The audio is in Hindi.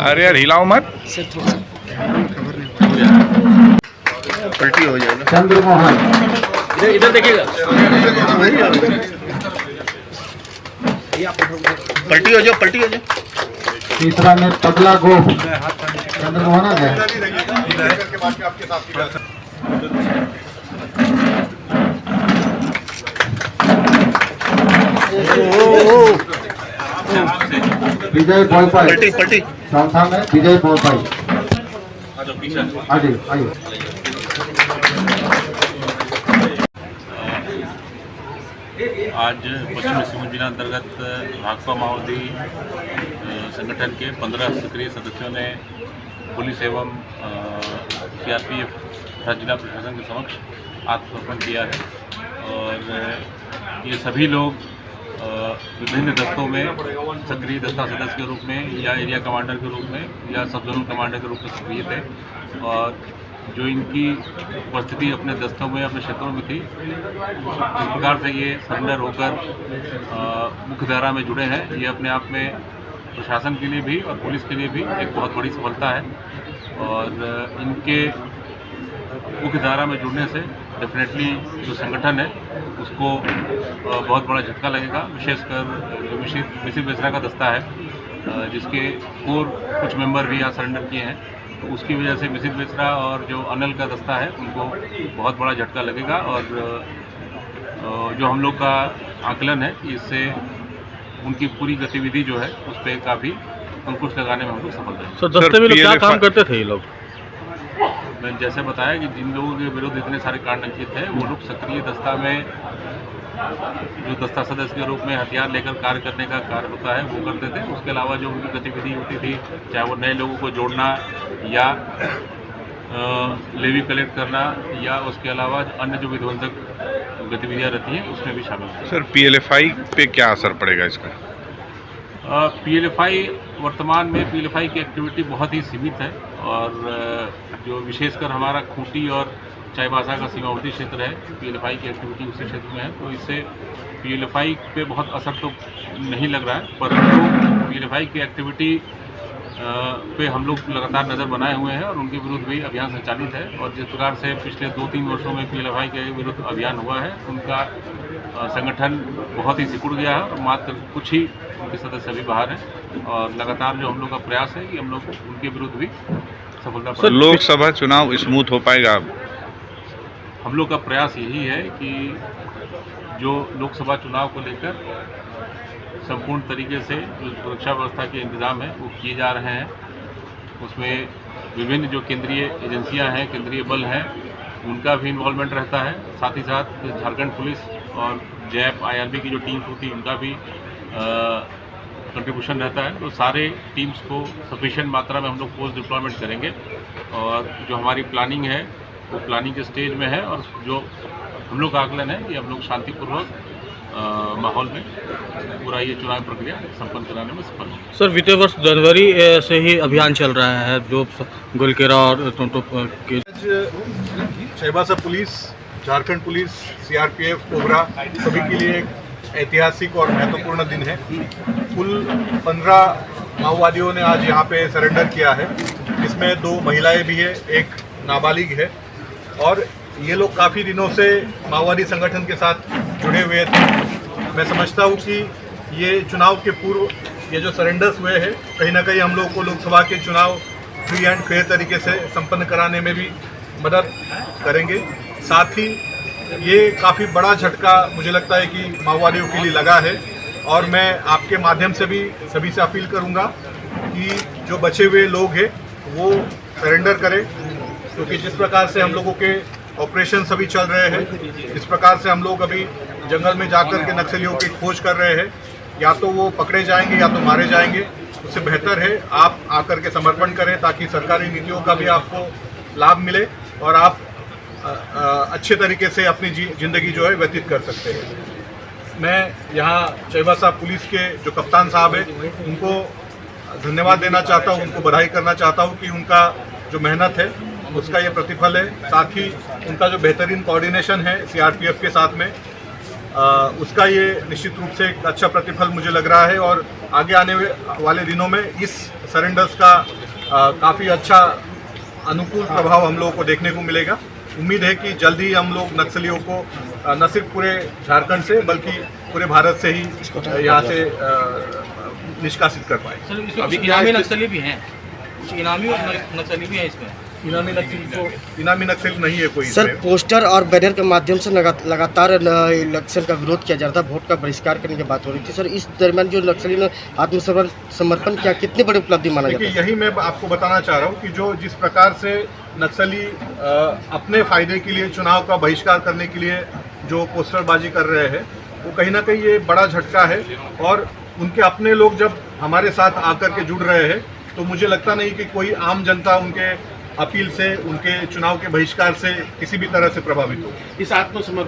अरे यार हिलाओ मत, पलटी हो जाएगा। चंद्रमोहन इधर देखिएगा, पलटी हो जाओ, पलटी हो जाओ। तीसरा में तबला गोप चंद्रमोहन है। विजय बोलपाई पलटी पलटी। चौथा में विजय बोलपाई। आगे आइए। आज पश्चिमी सिंहभूम जिला अंतर्गत भाकपा माओवादी संगठन के 15 सक्रिय सदस्यों ने पुलिस एवं सीआरपीएफ तथा जिला प्रशासन के समक्ष आत्मसमर्पण किया है। और ये सभी लोग विभिन्न दस्तों में सक्रिय दस्ता सदस्य के रूप में या एरिया कमांडर के रूप में या सब जोनल कमांडर के रूप में सक्रिय थे। और जो इनकी उपस्थिति अपने दस्तों में अपने क्षेत्रों में थी, इस प्रकार से ये सरेंडर होकर मुख्य धारा में जुड़े हैं, ये अपने आप में प्रशासन के लिए भी और पुलिस के लिए भी एक बहुत बड़ी सफलता है। और इनके मुख्य धारा में जुड़ने से डेफिनेटली जो संगठन है उसको बहुत बड़ा झटका लगेगा। विशेषकर जो मिसिर बेसरा का दस्ता है, जिसके कोर कुछ मेंबर भी यहाँ सरेंडर किए हैं, तो उसकी वजह से मिसिर बेसरा और जो अनल का दस्ता है उनको बहुत बड़ा झटका लगेगा। और जो हम लोग का आकलन है कि इससे उनकी पूरी गतिविधि जो है उस पर काफ़ी अंकुश लगाने में हम लोग सफल रहे। सर दस्ते में लोग क्या काम करते थे ये लोग? मैंने जैसे बताया कि जिन लोगों के विरुद्ध इतने सारे कांड अंकित हैं, वो लोग सक्रिय दस्ता में जो दस्ता सदस्य के रूप में हथियार लेकर कार्य करने का कार्य होता है वो करते थे। उसके अलावा जो उनकी गतिविधि होती थी, चाहे वो नए लोगों को जोड़ना या लेवी कलेक्ट करना या उसके अलावा अन्य जो विध्वंसक गतिविधियाँ रहती हैं उसमें भी शामिल है। सर पीएलएफआई पे क्या असर पड़ेगा इसका? पीएलएफआई वर्तमान में पीएलएफआई की एक्टिविटी बहुत ही सीमित है। और जो विशेषकर हमारा खूंटी और चाईबासा का सीमावर्ती क्षेत्र है, पीएलएफआई की एक्टिविटी उसी क्षेत्र में है, तो इससे पीएलएफआई पे बहुत असर तो नहीं लग रहा है। परंतु पीएलएफआई की एक्टिविटी पे हम लोग लगातार नज़र बनाए हुए हैं और उनके विरुद्ध भी अभियान संचालित है। और जिस प्रकार से पिछले 2-3 वर्षों में पीएलएफआई के विरुद्ध अभियान हुआ है, उनका संगठन बहुत ही सिकुड़ गया है और मात्र कुछ ही उनके सदस्य अभी बाहर हैं। और लगातार जो हम लोग का प्रयास है कि हम लोग उनके विरुद्ध भी सफलता। लोकसभा चुनाव स्मूथ हो पाएगा? हम लोग का प्रयास यही है कि जो लोकसभा चुनाव को लेकर संपूर्ण तरीके से जो सुरक्षा व्यवस्था के इंतजाम है वो किए जा रहे हैं। उसमें विभिन्न जो केंद्रीय एजेंसियां हैं, केंद्रीय बल हैं, उनका भी इन्वॉल्वमेंट रहता है। साथ ही साथ झारखंड पुलिस और जैप आईआरबी की जो टीम्स होती है उनका भी कंट्रीब्यूशन रहता है। तो सारे टीम्स को सफिशिएंट मात्रा में हम लोग फोर्स डिप्लॉयमेंट करेंगे। और जो हमारी प्लानिंग है वो प्लानिंग के स्टेज में है। और जो हम लोग का आकलन है कि हम लोग शांतिपूर्वक माहौल में पूरा ये चुनाव प्रक्रिया संपन्न कराने में सफल होंगे। सर बीते वर्ष जनवरी से ही अभियान चल रहा है जो गोलकेरा और Chaibasa police, Jharkhand police, CRPF, cobra सभी के लिए एक ऐतिहासिक और महत्वपूर्ण दिन है। कुल 15 माओवादियों ने आज यहाँ पे सरेंडर किया है, जिसमें 2 महिलाएं भी है, एक नाबालिग है। और ये लोग काफ़ी दिनों से माओवादी संगठन के साथ जुड़े हुए थे। मैं समझता हूँ कि ये चुनाव के पूर्व ये जो सरेंडर्स हुए हैं कहीं ना कहीं हम लोग को लोकसभा के चुनाव फ्री एंड फेयर तरीके से संपन्न कराने में भी मदद करेंगे। साथ ही ये काफ़ी बड़ा झटका मुझे लगता है कि माओवादियों के लिए लगा है। और मैं आपके माध्यम से भी सभी से अपील करूँगा कि जो बचे हुए लोग हैं वो सरेंडर करें, क्योंकि जिस प्रकार से हम लोगों के ऑपरेशन सभी चल रहे हैं, इस प्रकार से हम लोग अभी जंगल में जाकर के नक्सलियों की खोज कर रहे हैं, या तो वो पकड़े जाएंगे या तो मारे जाएंगे। उससे बेहतर है आप आकर के समर्पण करें ताकि सरकारी नीतियों का भी आपको लाभ मिले और आप अच्छे तरीके से अपनी ज़िंदगी जो है व्यतीत कर सकते हैं। मैं यहाँ चाईबासा पुलिस के जो कप्तान साहब हैं उनको धन्यवाद देना चाहता हूँ, उनको बधाई करना चाहता हूँ कि उनका जो मेहनत है उसका ये प्रतिफल है। साथ ही उनका जो बेहतरीन कोऑर्डिनेशन है सीआरपीएफ के साथ में, उसका ये निश्चित रूप से एक अच्छा प्रतिफल मुझे लग रहा है और आगे आने वाले दिनों में इस सरेंडर्स का काफ़ी अच्छा अनुकूल प्रभाव हम लोगों को देखने को मिलेगा। उम्मीद है कि जल्द ही हम लोग नक्सलियों को न सिर्फ पूरे झारखंड से बल्कि पूरे भारत से ही यहाँ से निष्कासित कर पाए। सर इसमें अभी इनामी नक्सली भी हैं, कुछ इनामी नक्सली भी हैं इसमें। इनामी नक्सल नहीं है कोई सर इसमें। पोस्टर और बैनर के माध्यम से लगातार इलेक्शन का विरोध किया जा रहा था, वोट का बहिष्कार करने की बात हो रही थी। सर इस दरमियान जो नक्सली ने आत्मसमर्पण किया, कितनी बड़ी उपलब्धि माना जाता देखिए है? यही मैं आपको बताना चाह रहा हूँ कि जो जिस प्रकार से नक्सली अपने फायदे के लिए चुनाव का बहिष्कार करने के लिए जो पोस्टरबाजी कर रहे हैं, वो कहीं ना कहीं ये बड़ा झटका है और उनके अपने लोग जब हमारे साथ आकर के जुड़ रहे हैं तो मुझे लगता नहीं कि कोई आम जनता उनके अपील से, उनके चुनाव के बहिष्कार से किसी भी तरह से प्रभावित हो। इस आत्मसमर्पण